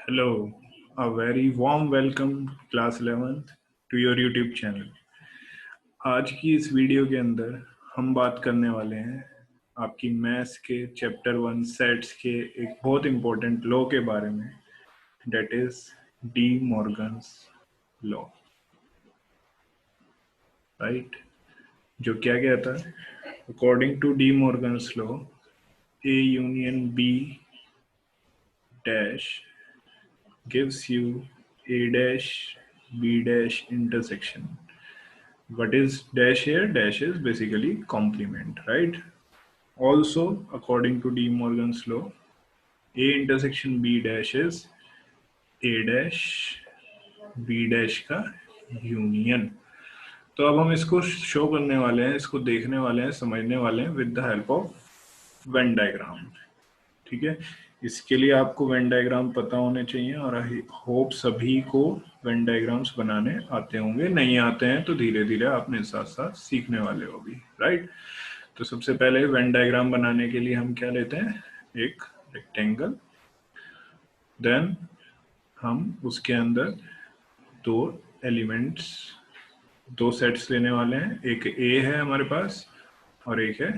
Hello, a very warm welcome class 11th to your YouTube channel। आज की इस video के अंदर हम बात करने वाले हैं आपकी मैथ्स के चैप्टर 1 सेट्स के एक बहुत इंपॉर्टेंट लॉ के बारे में, that is De Morgan's law. Right, जो क्या कहता है, according to De Morgan's law, A union B dash gives you a dash b dash intersection. What is dash here? Dash is basically complement, right? Also, according to De Morgan's law, a intersection b dash is a dash b dash का union. तो अब हम इसको show करने वाले हैं, इसको देखने वाले हैं, समझने वाले हैं with the help of Venn diagram. ठीक है, इसके लिए आपको वेन डायग्राम पता होने चाहिए और आई होप सभी को वेन डायग्राम्स बनाने आते होंगे। नहीं आते हैं तो धीरे धीरे आप मेरे साथ साथ सीखने वाले हो भी, राइट। तो सबसे पहले वेन डायग्राम बनाने के लिए हम क्या लेते हैं, एक रेक्टेंगल, देन हम उसके अंदर दो एलिमेंट्स, दो सेट्स लेने वाले हैं। एक ए है हमारे पास और एक है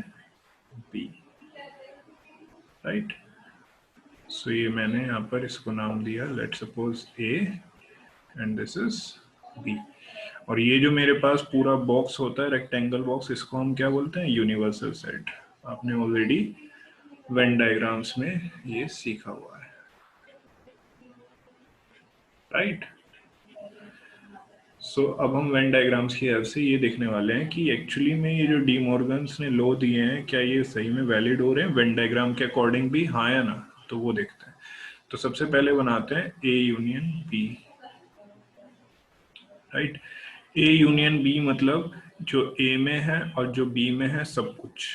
बी, राइट। सो ये मैंने यहाँ पर इसको नाम दिया, let suppose A and this is B. और ये जो मेरे पास पूरा बॉक्स होता है, रेक्टेंगल बॉक्स, इसको हम क्या बोलते हैं, यूनिवर्सल सेट। आपने ऑलरेडी वेन डायग्राम्स में ये सीखा हुआ है, राइट। सो अब हम वेन डायग्राम्स की हेल्प से ये देखने वाले हैं कि एक्चुअली में ये जो डी मॉर्गन्स ने लॉ दिए हैं, क्या ये सही में वैलिड हो रहे हैं वेन डायग्राम के अकॉर्डिंग भी, हाँ या ना। तो वो देखते हैं। तो सबसे पहले बनाते हैं A union B, right. A union B मतलब जो ए में है और जो बी में है सब कुछ,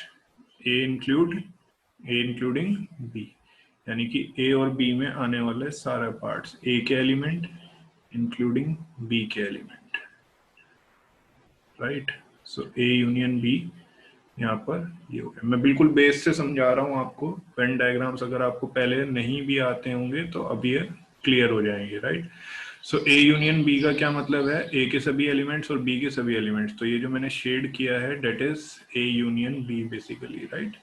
ए इंक्लूडिंग बी, यानी कि ए और बी में आने वाले सारे पार्ट्स, ए के एलिमेंट इंक्लूडिंग बी के element, right. So A union B यहाँ पर ये हो गया। मैं बिल्कुल बेस से समझा रहा हूँ आपको। वेन डायग्राम्स अगर आपको पहले नहीं भी आते होंगे तो अब ये क्लियर हो जाएंगे, right. So A union B का क्या मतलब है, ए के सभी एलिमेंट्स और बी के सभी एलिमेंट्स। तो ये जो मैंने शेड किया है that is A union B basically, right,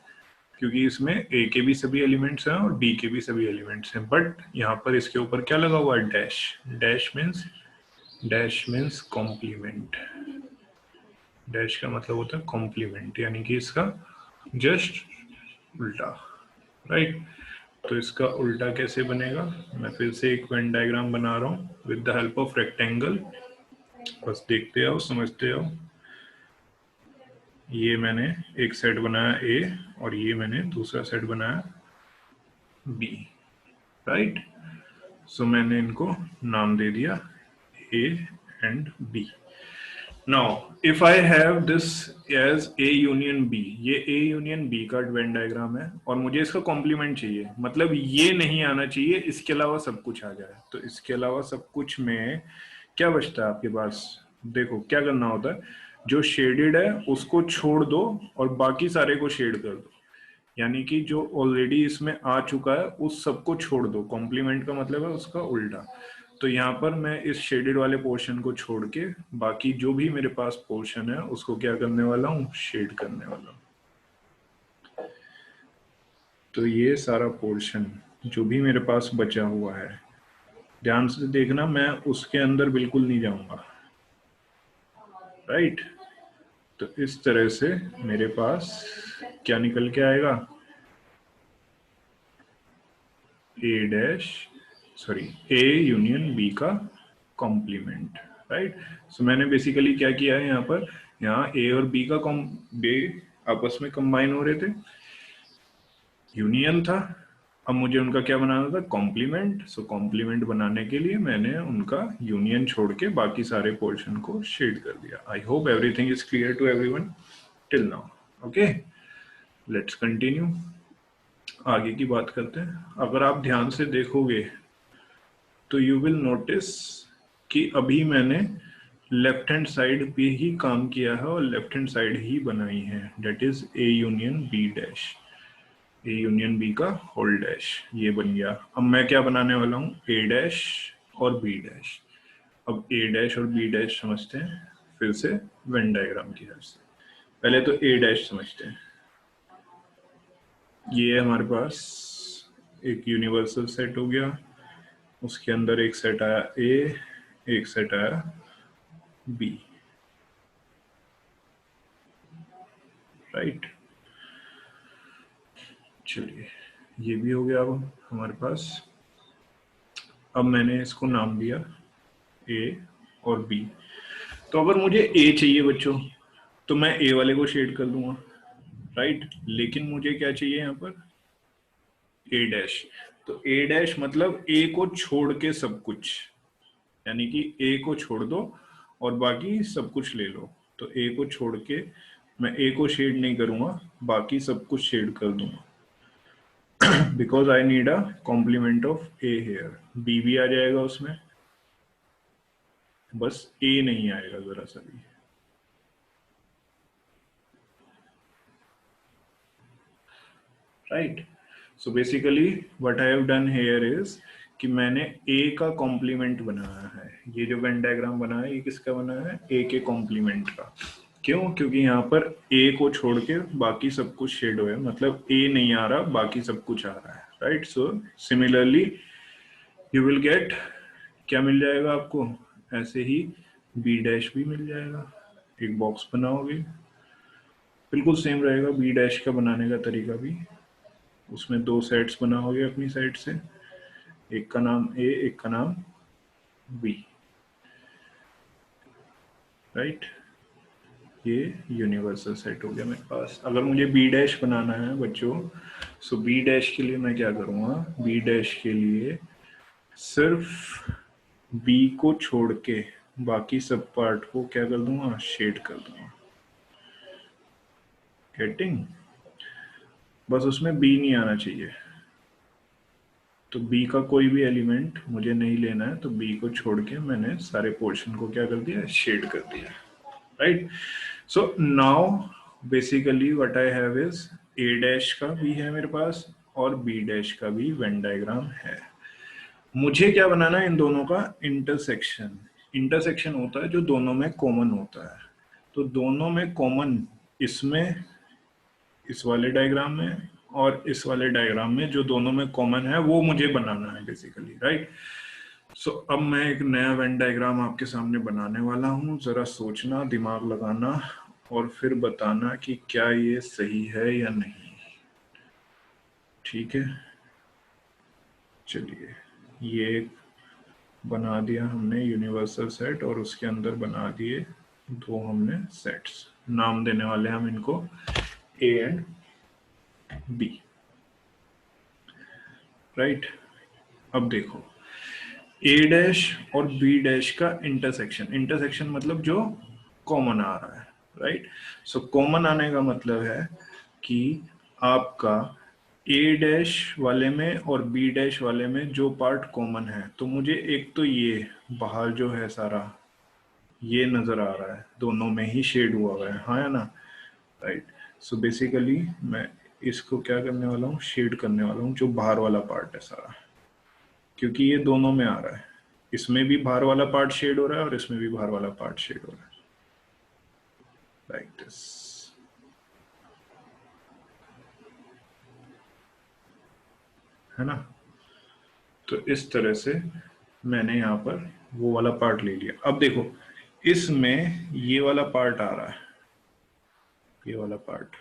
क्योंकि इसमें ए के भी सभी एलिमेंट्स हैं और बी के भी सभी एलिमेंट्स हैं। बट यहाँ पर इसके ऊपर क्या लगा हुआ है, dash. Dash means complement. Dash का मतलब होता है कॉम्प्लीमेंट, यानी कि इसका जस्ट उल्टा, राइट। तो इसका उल्टा कैसे बनेगा, मैं फिर से एक वेन डायग्राम बना रहा हूँ with the help of rectangle. बस देखते आओ, समझते आओ। ये मैंने एक सेट बनाया ए और ये मैंने दूसरा सेट बनाया बी, राइट। सो मैंने इनको नाम दे दिया A and B. Now, if I have this as A union B, ये A union B का वेन डायग्राम है और मुझे इसका कॉम्प्लीमेंट चाहिए, मतलब ये नहीं आना चाहिए, इसके अलावा सब कुछ आ जाए। तो इसके अलावा सब कुछ में क्या बचता है आपके पास, देखो क्या करना होता है, जो शेडेड है उसको छोड़ दो और बाकी सारे को शेड कर दो, यानी कि जो ऑलरेडी इसमें आ चुका है उस सबको छोड़ दो। कॉम्प्लीमेंट का मतलब है उसका उल्टा। तो यहाँ पर मैं इस शेडेड वाले पोर्शन को छोड़ के बाकी जो भी मेरे पास पोर्शन है उसको क्या करने वाला हूँ, शेड करने वाला हूँ। तो ये सारा पोर्शन जो भी मेरे पास बचा हुआ है, ध्यान से देखना, मैं उसके अंदर बिल्कुल नहीं जाऊंगा, राइट। तो इस तरह से मेरे पास क्या निकल के आएगा, ए यूनियन बी का कॉम्प्लीमेंट, राइट। सो मैंने बेसिकली क्या किया है, यहाँ पर यहाँ ए और बी का बे आपस में कंबाइन हो रहे थे, यूनियन था। अब मुझे उनका क्या बनाना था, कॉम्प्लीमेंट। सो कॉम्प्लीमेंट बनाने के लिए मैंने उनका यूनियन छोड़ के बाकी सारे पोर्शन को शेड कर दिया। I hope everything is clear to everyone till now. Okay, let's continue, आगे की बात करते हैं। अगर आप ध्यान से देखोगे तो यू विल नोटिस कि अभी मैंने लेफ्ट हैंड साइड पे ही काम किया है और लेफ्ट हैंड साइड ही बनाई है, that is A union B dash. A union B का होल डैश, ये बन गया। अब मैं क्या बनाने वाला हूँ, ए डैश और बी डैश। अब ए डैश और बी डैश समझते हैं फिर से वेन डायग्राम की हेल्प से। पहले तो ए डैश समझते हैं। ये हमारे पास एक यूनिवर्सल सेट हो गया, उसके अंदर एक सेट आया ए, एक सेट आया बी, राइट। चलिए ये भी हो गया अब हमारे पास। अब मैंने इसको नाम दिया ए और बी। तो अगर मुझे ए चाहिए बच्चों तो मैं ए वाले को शेड कर दूंगा, राइट। लेकिन मुझे क्या चाहिए यहाँ पर, ए डैश। तो ए डैश मतलब ए को छोड़ के सब कुछ, यानी कि ए को छोड़ दो और बाकी सब कुछ ले लो। तो ए को छोड़ के मैं ए को शेड नहीं करूंगा, बाकी सब कुछ शेड कर दूंगा। Because I need a complement of A here. B भी आ जाएगा उसमें, बस ए नहीं आएगा जरा सा भी, right. So basically what I have done here is कि मैंने ए का कॉम्प्लीमेंट बनाया है। ये जो वेन डायग्राम बना है ये किसका बना है, ए के कॉम्प्लीमेंट का। क्यों, क्योंकि यहाँ पर ए को छोड़ के बाकी सब कुछ शेड हुआ है, मतलब ए नहीं आ रहा बाकी सब कुछ आ रहा है, right. So similarly you will get, क्या मिल जाएगा आपको, ऐसे ही बी डैश भी मिल जाएगा। एक बॉक्स बनाओगे, बिल्कुल सेम रहेगा बी डैश का बनाने का तरीका भी। उसमें दो सेट्स बनाओगे अपनी साइड से, एक का नाम ए, एक का नाम बी, राइट। ये यूनिवर्सल सेट हो गया मेरे पास। अगर मुझे बी डैश बनाना है बच्चों, सो बी डैश के लिए मैं क्या करूँगा, बी डैश के लिए सिर्फ बी को छोड़ के बाकी सब पार्ट को क्या कर दूंगा, शेड कर दूंगा। गेटिंग, बस उसमें बी नहीं आना चाहिए। तो बी का कोई भी एलिमेंट मुझे नहीं लेना है, तो बी को छोड़ के मैंने सारे पोर्शन को क्या कर दिया, शेड कर दिया, right. So now basically what I have is a dash का भी है मेरे पास और बी डैश का भी वेन डायग्राम है। मुझे क्या बनाना है, इन दोनों का इंटरसेक्शन। इंटरसेक्शन होता है जो दोनों में कॉमन होता है। तो दोनों में कॉमन इसमें, इस वाले डायग्राम में और इस वाले डायग्राम में जो दोनों में कॉमन है वो मुझे बनाना है बेसिकली, राइट। सो अब मैं एक नया वेन डायग्राम आपके सामने बनाने वाला हूँ। जरा सोचना, दिमाग लगाना और फिर बताना कि क्या ये सही है या नहीं, ठीक है। चलिए ये बना दिया हमने यूनिवर्सल सेट और उसके अंदर बना दिए दो हमने सेट्स। नाम देने वाले हम इनको ए एंड बी, राइट। अब देखो ए डैश और बी डैश का इंटरसेक्शन, इंटरसेक्शन मतलब जो कॉमन आ रहा है, राइट। सो कॉमन आने का मतलब है कि आपका ए डैश वाले में और बी डैश वाले में जो पार्ट कॉमन है, तो मुझे एक तो ये बाहर जो है सारा ये नजर आ रहा है, दोनों में ही शेड हुआ है, हाँ या ना, राइट। सो बेसिकली मैं इसको क्या करने वाला हूँ, शेड करने वाला हूँ जो बाहर वाला पार्ट है सारा, क्योंकि ये दोनों में आ रहा है। इसमें भी बाहर वाला पार्ट शेड हो रहा है और इसमें भी बाहर वाला पार्ट शेड हो रहा है, लाइक दिस, है ना। तो इस तरह से मैंने यहाँ पर वो वाला पार्ट ले लिया। अब देखो इसमें ये वाला पार्ट आ रहा है, ये वाला पार्ट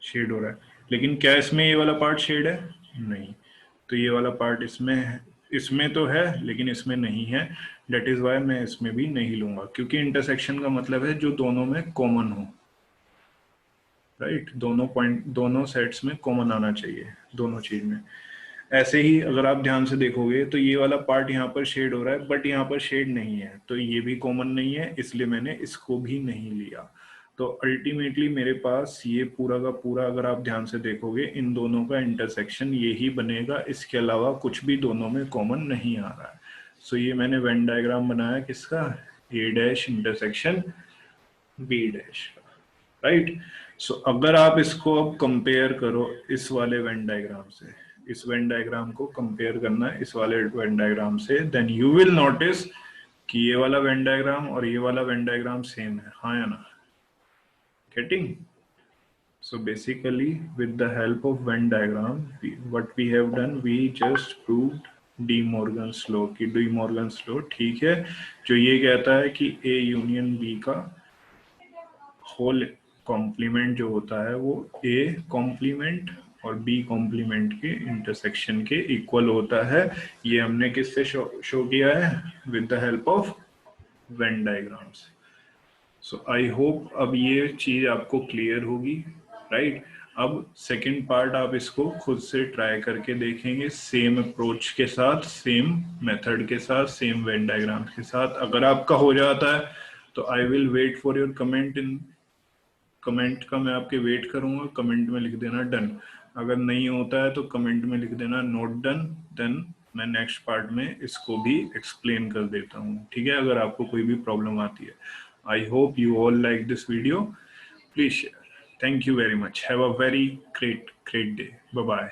शेड हो रहा है, लेकिन क्या इसमें ये वाला पार्ट शेड है, नहीं। तो ये वाला पार्ट इसमें है, इसमें तो है लेकिन इसमें नहीं है। डेट इज वाई मैं इसमें भी नहीं लूंगा, क्योंकि इंटरसेक्शन का मतलब है जो दोनों में कॉमन हो, राइट। दोनों पॉइंट, दोनों सेट्स में कॉमन आना चाहिए दोनों चीज में। ऐसे ही अगर आप ध्यान से देखोगे तो ये वाला पार्ट यहाँ पर शेड हो रहा है बट यहाँ पर शेड नहीं है, तो ये भी कॉमन नहीं है, इसलिए मैंने इसको भी नहीं लिया। तो अल्टीमेटली मेरे पास ये पूरा का पूरा, अगर आप ध्यान से देखोगे, इन दोनों का इंटरसेक्शन ये ही बनेगा, इसके अलावा कुछ भी दोनों में कॉमन नहीं आ रहा है। सो ये मैंने वेन डायग्राम बनाया किसका, ए डैश इंटरसेक्शन बी डैश का, राइट। सो अगर आप इसको अब कंपेयर करो इस वाले वेन डायग्राम से, इस वेन डायग्राम को कंपेयर करना है इस वाले वेन डायग्राम से, देन यू विल नोटिस कि ये वाला वेन डायग्राम और ये वाला वेन डायग्राम सेम है, हाँ या ना? Getting? So basically, with the help of Venn diagram, what we have done, we just proved De Morgan's law कि De Morgan's law ठीक है, जो ये कहता है कि A यूनियन B का होल कॉम्प्लीमेंट जो होता है वो A कॉम्प्लीमेंट और B कॉम्प्लीमेंट के इंटरसेक्शन के इक्वल होता है। ये हमने किससे शो किया है? With the help of Venn diagrams. So I hope अब ये चीज आपको क्लियर होगी, राइट? अब सेकंड पार्ट आप इसको खुद से ट्राई करके देखेंगे, सेम अप्रोच के साथ, सेम मेथड के साथ, सेम वेन डायग्राम के साथ। अगर आपका हो जाता है तो I will wait for your comment. इन कमेंट का मैं आपके वेट करूंगा, कमेंट में लिख देना डन। अगर नहीं होता है तो कमेंट में लिख देना नोट डन, देन मैं नेक्स्ट पार्ट में इसको भी एक्सप्लेन कर देता हूँ, ठीक है? अगर आपको कोई भी प्रॉब्लम आती है। I hope you all like this video, please share. Thank you very much, have a very great day, bye bye।